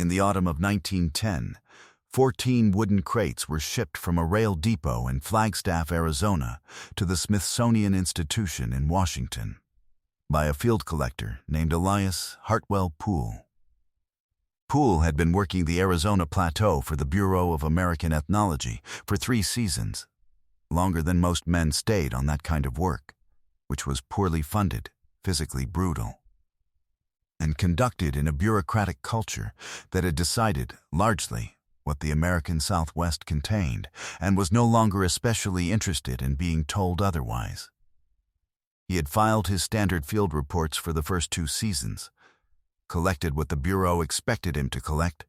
In the autumn of 1910, 14 wooden crates were shipped from a rail depot in Flagstaff, Arizona, to the Smithsonian Institution in Washington by a field collector named Elias Hartwell Poole. Poole had been working the Arizona Plateau for the Bureau of American Ethnology for 3 seasons, longer than most men stayed on that kind of work, which was poorly funded, physically brutal, and conducted in a bureaucratic culture that had decided, largely, what the American Southwest contained and was no longer especially interested in being told otherwise. He had filed his standard field reports for the first 2 seasons, collected what the Bureau expected him to collect,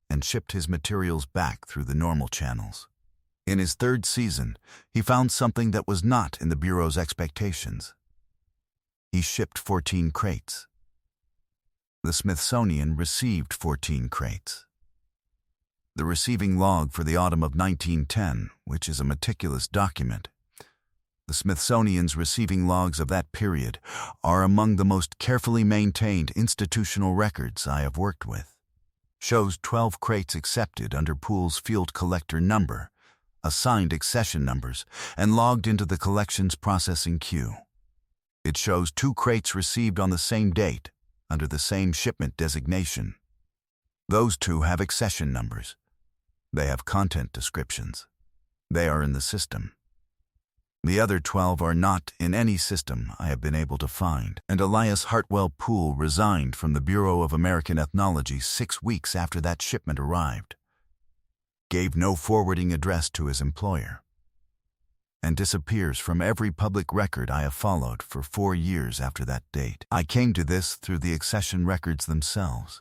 and shipped his materials back through the normal channels. In his 3rd season, he found something that was not in the Bureau's expectations. He shipped 14 crates. The Smithsonian received 14 crates. The receiving log for the autumn of 1910, which is a meticulous document, the Smithsonian's receiving logs of that period are among the most carefully maintained institutional records I have worked with, shows 12 crates accepted under Poole's field collector number, assigned accession numbers, and logged into the collection's processing queue. It shows 2 crates received on the same date, under the same shipment designation. Those 2 have accession numbers. They have content descriptions. They are in the system. The other 12 are not in any system I have been able to find, and Elias Hartwell Poole resigned from the Bureau of American Ethnology 6 weeks after that shipment arrived, gave no forwarding address to his employer, and disappears from every public record I have followed for 4 years after that date. I came to this through the accession records themselves,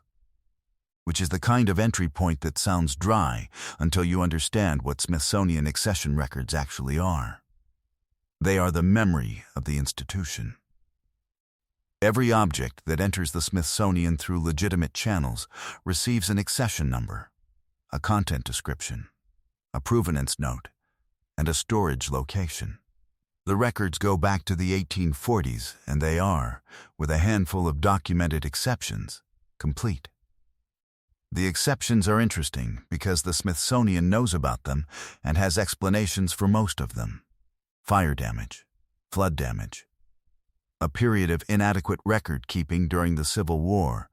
which is the kind of entry point that sounds dry until you understand what Smithsonian accession records actually are. They are the memory of the institution. Every object that enters the Smithsonian through legitimate channels receives an accession number, a content description, a provenance note, and a storage location. The records go back to the 1840s, and they are, with a handful of documented exceptions, complete. The exceptions are interesting because the Smithsonian knows about them and has explanations for most of them. Fire damage, flood damage, a period of inadequate record-keeping during the Civil War,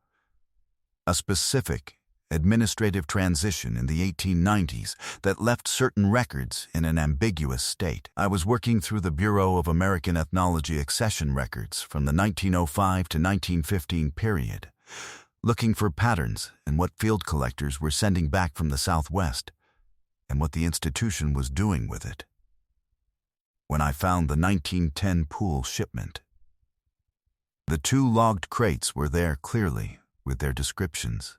a specific administrative transition in the 1890s that left certain records in an ambiguous state. I was working through the Bureau of American Ethnology accession records from the 1905 to 1915 period, looking for patterns in what field collectors were sending back from the Southwest and what the institution was doing with it. When I found the 1910 Poole shipment, the 2 logged crates were there clearly with their descriptions.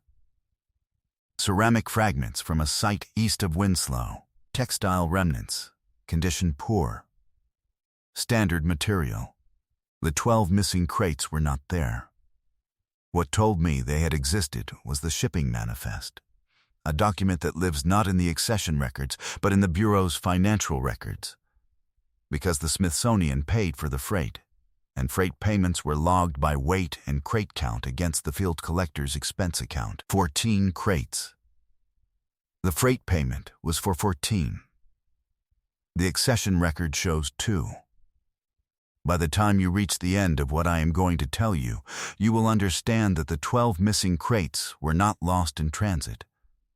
Ceramic fragments from a site east of Winslow, textile remnants, condition poor. Standard material. The 12 missing crates were not there. What told me they had existed was the shipping manifest, a document that lives not in the accession records but in the Bureau's financial records, because the Smithsonian paid for the freight, and freight payments were logged by weight and crate count against the field collector's expense account. 14 crates. The freight payment was for 14. The accession record shows 2. By the time you reach the end of what I am going to tell you, you will understand that the 12 missing crates were not lost in transit,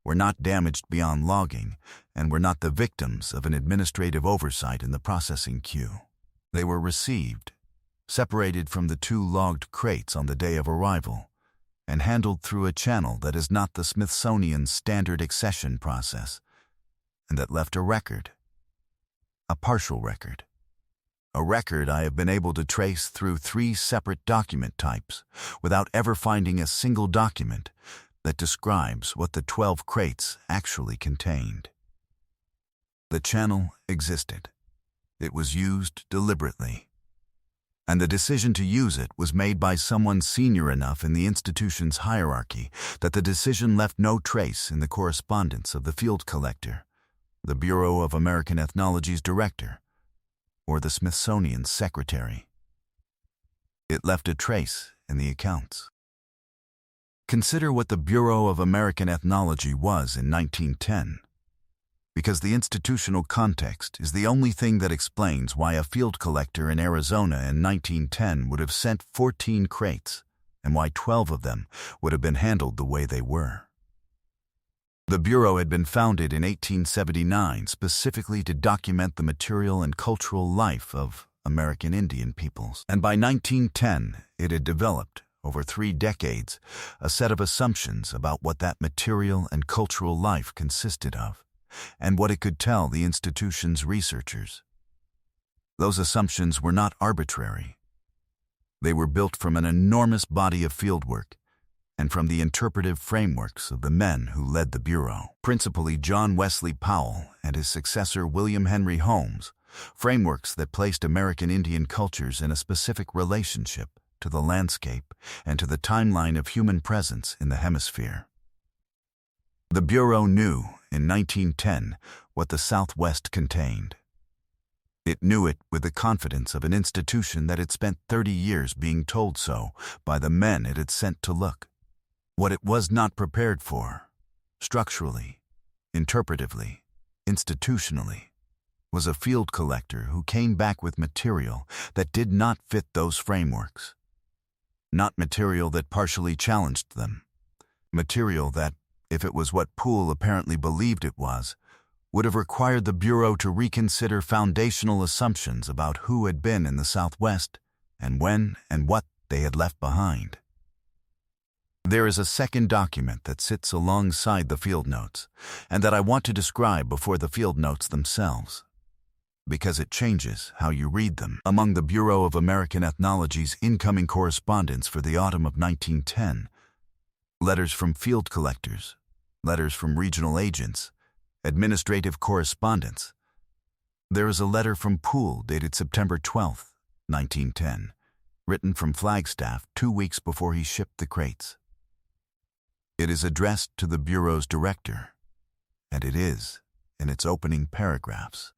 were not damaged beyond logging, and were not the victims of an administrative oversight in the processing queue. They were received, separated from the 2 logged crates on the day of arrival, and handled through a channel that is not the Smithsonian's standard accession process, and that left a record, a partial record. A record I have been able to trace through 3 separate document types without ever finding a single document that describes what the 12 crates actually contained. The channel existed. It was used deliberately. And the decision to use it was made by someone senior enough in the institution's hierarchy that the decision left no trace in the correspondence of the field collector, the Bureau of American Ethnology's director, or the Smithsonian's secretary. It left a trace in the accounts. Consider what the Bureau of American Ethnology was in 1910. Because the institutional context is the only thing that explains why a field collector in Arizona in 1910 would have sent 14 crates, and why 12 of them would have been handled the way they were. The Bureau had been founded in 1879 specifically to document the material and cultural life of American Indian peoples, and by 1910 it had developed, over 3 decades, a set of assumptions about what that material and cultural life consisted of, and what it could tell the institution's researchers. Those assumptions were not arbitrary. They were built from an enormous body of fieldwork and from the interpretive frameworks of the men who led the Bureau, principally John Wesley Powell and his successor William Henry Holmes, frameworks that placed American Indian cultures in a specific relationship to the landscape and to the timeline of human presence in the hemisphere. The Bureau knew, in 1910, what the Southwest contained. It knew it with the confidence of an institution that had spent 30 years being told so by the men it had sent to look. What it was not prepared for, structurally, interpretively, institutionally, was a field collector who came back with material that did not fit those frameworks. Not material that partially challenged them. Material that, if it was what Poole apparently believed it was, would have required the Bureau to reconsider foundational assumptions about who had been in the Southwest and when and what they had left behind. There is a second document that sits alongside the field notes, and that I want to describe before the field notes themselves, because it changes how you read them. Among the Bureau of American Ethnology's incoming correspondence for the autumn of 1910, letters from field collectors, letters from regional agents, administrative correspondence, there is a letter from Poole dated September 12, 1910, written from Flagstaff 2 weeks before he shipped the crates. It is addressed to the Bureau's director, and it is, in its opening paragraphs,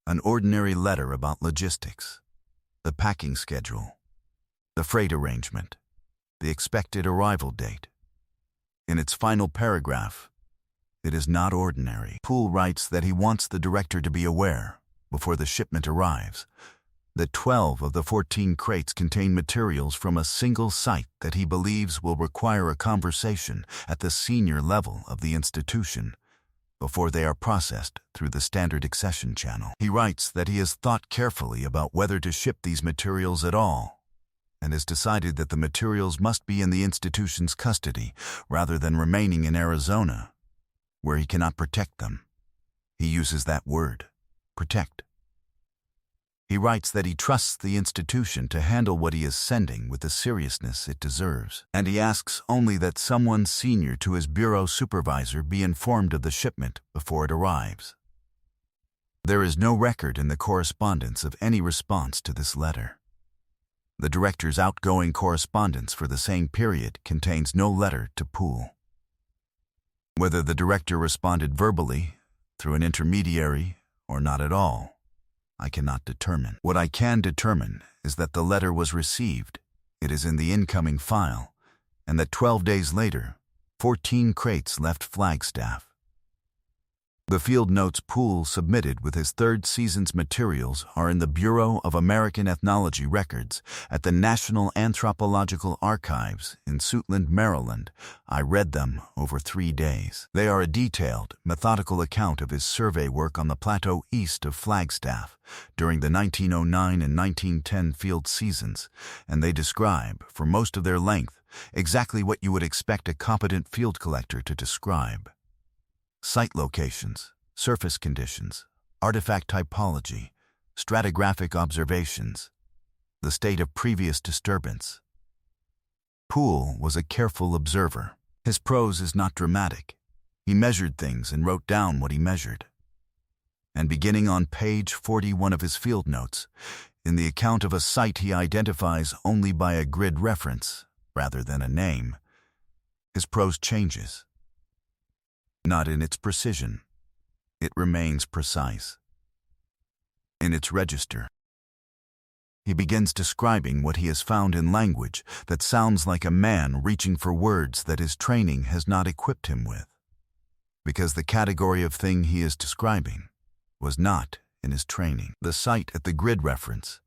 an ordinary letter about logistics, the packing schedule, the freight arrangement, the expected arrival date. In its final paragraph, it is not ordinary. Poole writes that he wants the director to be aware, before the shipment arrives, that 12 of the 14 crates contain materials from a single site that he believes will require a conversation at the senior level of the institution before they are processed through the standard accession channel. He writes that he has thought carefully about whether to ship these materials at all, and has decided that the materials must be in the institution's custody rather than remaining in Arizona, where he cannot protect them. He uses that word, protect. He writes that he trusts the institution to handle what he is sending with the seriousness it deserves, and he asks only that someone senior to his bureau supervisor be informed of the shipment before it arrives. There is no record in the correspondence of any response to this letter. The director's outgoing correspondence for the same period contains no letter to Poole. Whether the director responded verbally, through an intermediary, or not at all, I cannot determine. What I can determine is that the letter was received, it is in the incoming file, and that 12 days later, 14 crates left Flagstaff. The field notes Poole submitted with his third season's materials are in the Bureau of American Ethnology records at the National Anthropological Archives in Suitland, Maryland. I read them over 3 days. They are a detailed, methodical account of his survey work on the plateau east of Flagstaff during the 1909 and 1910 field seasons, and they describe, for most of their length, exactly what you would expect a competent field collector to describe. Site locations, surface conditions, artifact typology, stratigraphic observations, the state of previous disturbance. Poole was a careful observer. His prose is not dramatic. He measured things and wrote down what he measured. And beginning on page 41 of his field notes, in the account of a site he identifies only by a grid reference, rather than a name, his prose changes. Not in its precision. It remains precise. In its register. He begins describing what he has found in language that sounds like a man reaching for words that his training has not equipped him with, because the category of thing he is describing was not in his training. The site at the grid reference,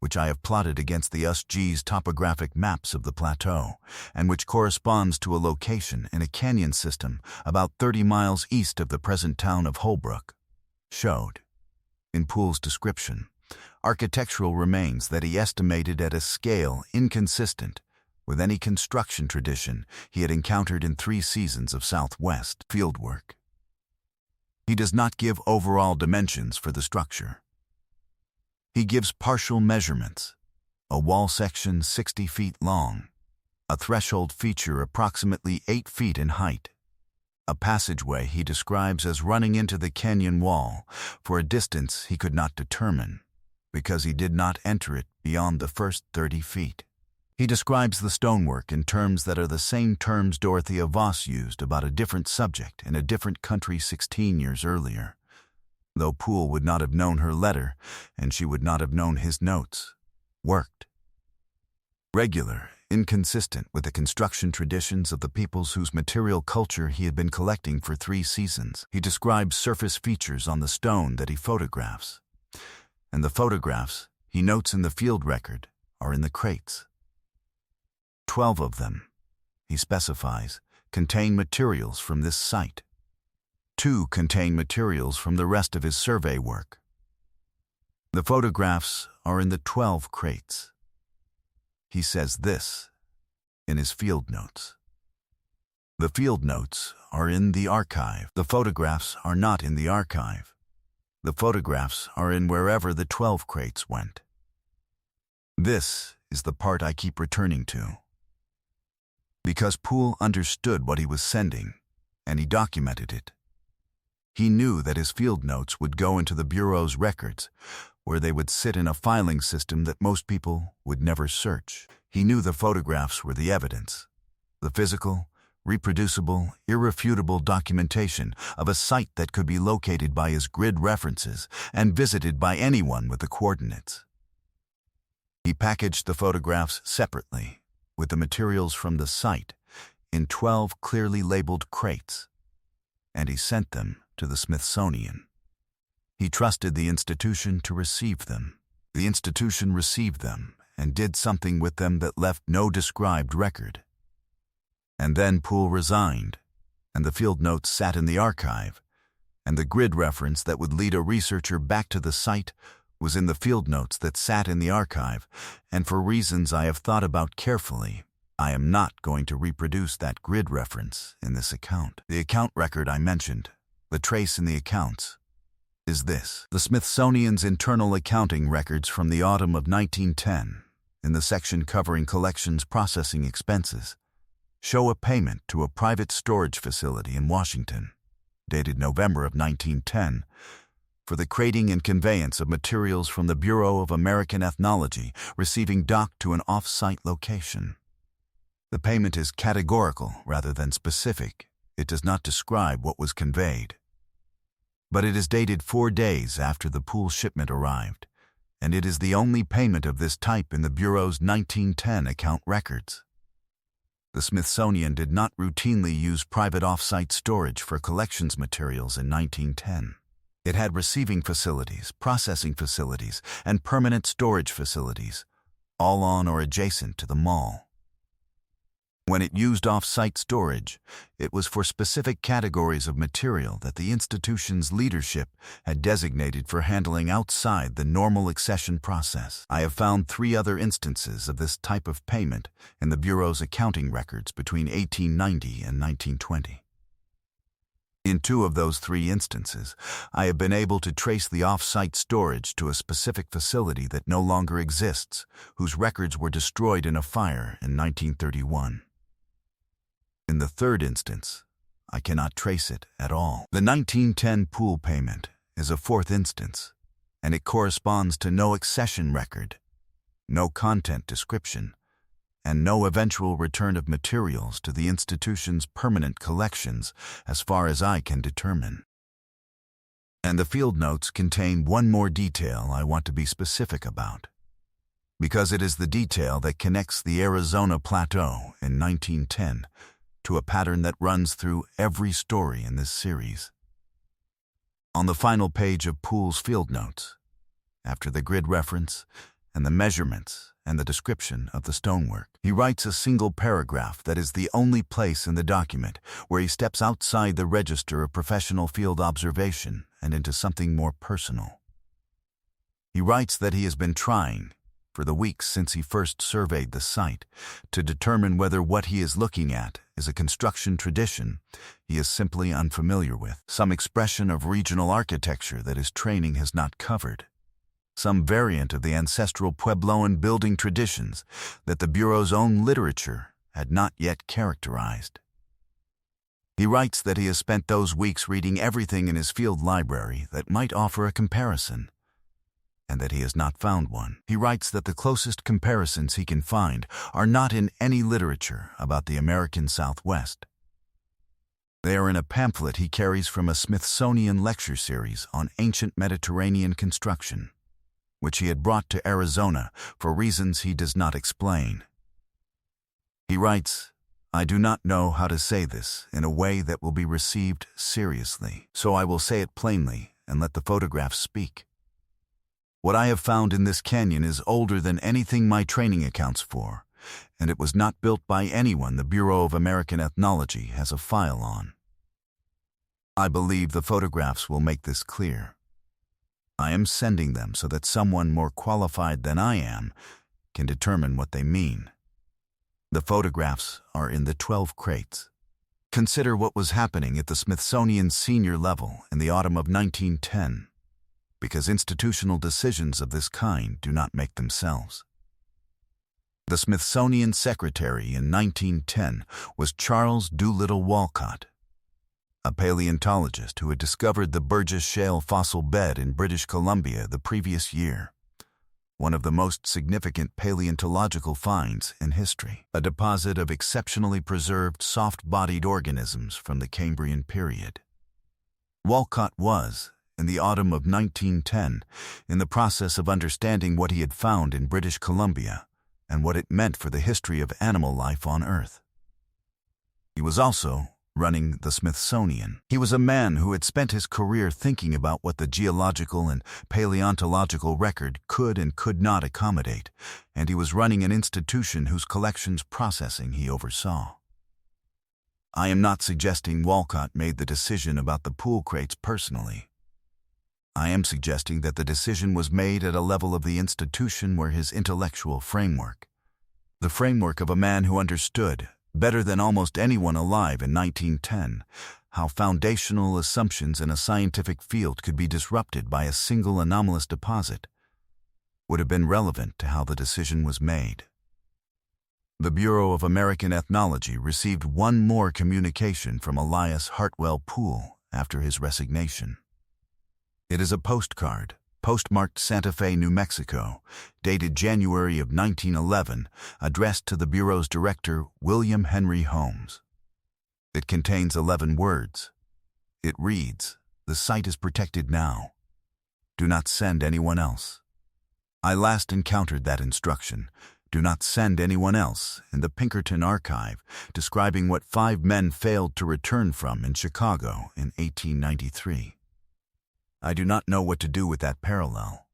which I have plotted against the USG's topographic maps of the plateau, and which corresponds to a location in a canyon system about 30 miles east of the present town of Holbrook, showed, in Poole's description, architectural remains that he estimated at a scale inconsistent with any construction tradition he had encountered in 3 seasons of Southwest fieldwork. He does not give overall dimensions for the structure. He gives partial measurements: a wall section 60 feet long, a threshold feature approximately 8 feet in height, a passageway he describes as running into the canyon wall for a distance he could not determine, because he did not enter it beyond the first 30 feet. He describes the stonework in terms that are the same terms Dorothea Voss used about a different subject in a different country 16 years earlier, though Poole would not have known her letter and she would not have known his notes. Worked. Regular, inconsistent with the construction traditions of the peoples whose material culture he had been collecting for 3 seasons. He describes surface features on the stone that he photographs, and the photographs, he notes in the field record, are in the crates. 12 of them, he specifies, contain materials from this site. 2 contain materials from the rest of his survey work. The photographs are in the 12 crates. He says this in his field notes: "The field notes are in the archive. The photographs are not in the archive. The photographs are in wherever the 12 crates went." This is the part I keep returning to, because Poole understood what he was sending, and he documented it. He knew that his field notes would go into the Bureau's records, where they would sit in a filing system that most people would never search. He knew the photographs were the evidence, the physical, reproducible, irrefutable documentation of a site that could be located by his grid references and visited by anyone with the coordinates. He packaged the photographs separately, with the materials from the site, in 12 clearly labeled crates, and he sent them to the Smithsonian. He trusted the institution to receive them. The institution received them and did something with them that left no described record. And then Poole resigned, and the field notes sat in the archive, and the grid reference that would lead a researcher back to the site was in the field notes that sat in the archive, and for reasons I have thought about carefully, I am not going to reproduce that grid reference in this account. The account record I mentioned, the trace in the accounts, is this: the Smithsonian's internal accounting records from the autumn of 1910, in the section covering collections processing expenses, show a payment to a private storage facility in Washington, dated November of 1910, for the crating and conveyance of materials from the Bureau of American Ethnology receiving docked to an off-site location. The payment is categorical rather than specific. It does not describe what was conveyed. But it is dated 4 days after the Poole shipment arrived, and it is the only payment of this type in the Bureau's 1910 account records. The Smithsonian did not routinely use private off-site storage for collections materials in 1910. It had receiving facilities, processing facilities, and permanent storage facilities, all on or adjacent to the mall. When it used off-site storage, it was for specific categories of material that the institution's leadership had designated for handling outside the normal accession process. I have found 3 other instances of this type of payment in the Bureau's accounting records between 1890 and 1920. In 2 of those 3 instances, I have been able to trace the off-site storage to a specific facility that no longer exists, whose records were destroyed in a fire in 1931. In the 3rd instance, I cannot trace it at all. The 1910 Poole payment is a 4th instance, and it corresponds to no accession record, no content description, and no eventual return of materials to the institution's permanent collections as far as I can determine. And the field notes contain one more detail I want to be specific about. because it is the detail that connects the Arizona Plateau in 1910 to a pattern that runs through every story in this series. On the final page of Poole's field notes, after the grid reference and the measurements and the description of the stonework, he writes a single paragraph that is the only place in the document where he steps outside the register of professional field observation and into something more personal. He writes that he has been trying, for the weeks since he first surveyed the site, to determine whether what he is looking at is a construction tradition he is simply unfamiliar with, some expression of regional architecture that his training has not covered, some variant of the ancestral Puebloan building traditions that the Bureau's own literature had not yet characterized. He writes that he has spent those weeks reading everything in his field library that might offer a comparison, and that he has not found one. He writes that the closest comparisons he can find are not in any literature about the American Southwest. They are in a pamphlet he carries from a Smithsonian lecture series on ancient Mediterranean construction, which he had brought to Arizona for reasons he does not explain. He writes, "I do not know how to say this in a way that will be received seriously, so I will say it plainly and let the photographs speak. What I have found in this canyon is older than anything my training accounts for, and it was not built by anyone the Bureau of American Ethnology has a file on. I believe the photographs will make this clear. I am sending them so that someone more qualified than I am can determine what they mean. The photographs are in the 12 crates. Consider what was happening at the Smithsonian senior level in the autumn of 1910. Because institutional decisions of this kind do not make themselves. The Smithsonian secretary in 1910 was Charles Doolittle Walcott, a paleontologist who had discovered the Burgess Shale fossil bed in British Columbia the previous year, one of the most significant paleontological finds in history, a deposit of exceptionally preserved soft-bodied organisms from the Cambrian period. Walcott was, in the autumn of 1910, in the process of understanding what he had found in British Columbia and what it meant for the history of animal life on Earth. He was also running the Smithsonian. He was a man who had spent his career thinking about what the geological and paleontological record could and could not accommodate, and he was running an institution whose collections processing he oversaw. I am not suggesting Walcott made the decision about the Poole crates personally. I am suggesting that the decision was made at a level of the institution where his intellectual framework, the framework of a man who understood, better than almost anyone alive in 1910, how foundational assumptions in a scientific field could be disrupted by a single anomalous deposit, would have been relevant to how the decision was made. The Bureau of American Ethnology received one more communication from Elias Hartwell Poole after his resignation. It is a postcard, postmarked Santa Fe, New Mexico, dated January of 1911, addressed to the Bureau's director, William Henry Holmes. It contains 11 words. It reads, "The site is protected now. Do not send anyone else." I last encountered that instruction, "Do not send anyone else," in the Pinkerton archive, describing what 5 men failed to return from in Chicago in 1893. I do not know what to do with that parallel.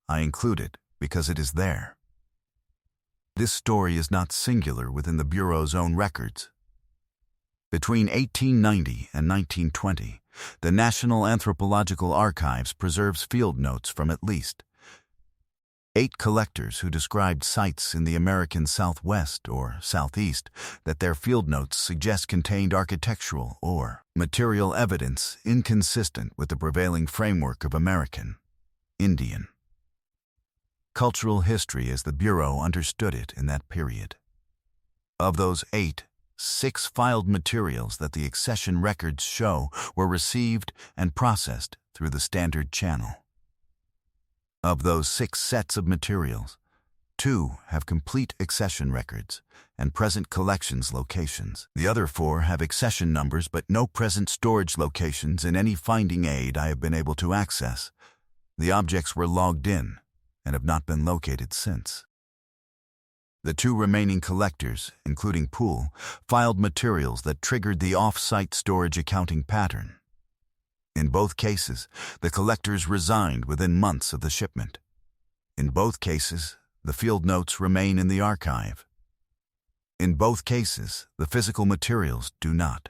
I include it because it is there. This story is not singular within the Bureau's own records. Between 1890 and 1920, the National Anthropological Archives preserves field notes from at least 8 collectors who described sites in the American Southwest or Southeast that their field notes suggest contained architectural or material evidence inconsistent with the prevailing framework of American, Indian, cultural history as the Bureau understood it in that period. Of those 8, 6 filed materials that the accession records show were received and processed through the standard channel. Of those 6 sets of materials, 2 have complete accession records and present collections locations. The other 4 have accession numbers but no present storage locations in any finding aid I have been able to access. The objects were logged in and have not been located since. The two remaining collectors, including Poole, filed materials that triggered the off-site storage accounting pattern. In both cases, the collectors resigned within months of the shipment. In both cases, the field notes remain in the archive. In both cases, the physical materials do not.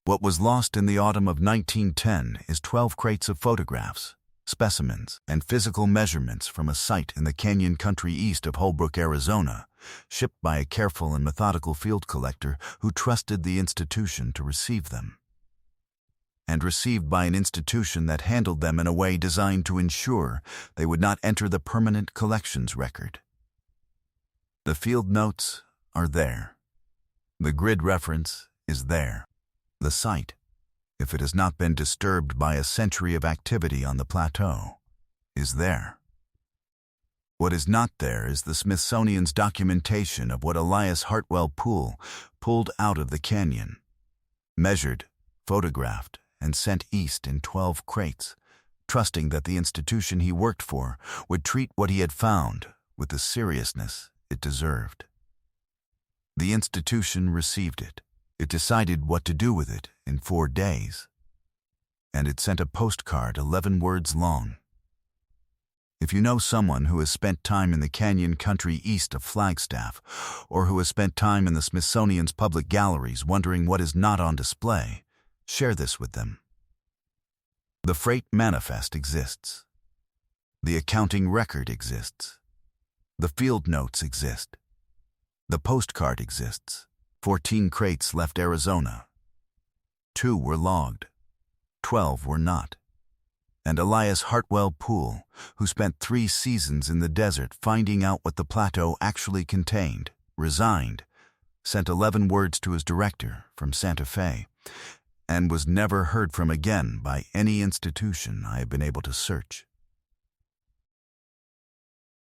What was lost in the autumn of 1910 is 12 crates of photographs, specimens, and physical measurements from a site in the canyon country east of Holbrook, Arizona, shipped by a careful and methodical field collector who trusted the institution to receive them. And received by an institution that handled them in a way designed to ensure they would not enter the permanent collections record. The field notes are there. The grid reference is there. The site, if it has not been disturbed by a century of activity on the plateau, is there. What is not there is the Smithsonian's documentation of what Elias Hartwell Poole pulled out of the canyon, measured, photographed, and sent east in 12 crates, trusting that the institution he worked for would treat what he had found with the seriousness it deserved. The institution received it. It decided what to do with it in 4 days. And it sent a postcard 11 words long. If you know someone who has spent time in the canyon country east of Flagstaff, or who has spent time in the Smithsonian's public galleries wondering what is not on display, share this with them. The freight manifest exists. The accounting record exists. The field notes exist. The postcard exists. 14 crates left Arizona. 2 were logged. 12 were not. And Elias Hartwell Poole, who spent 3 seasons in the desert finding out what the plateau actually contained, resigned, sent 11 words to his director from Santa Fe, and was never heard from again by any institution I have been able to search.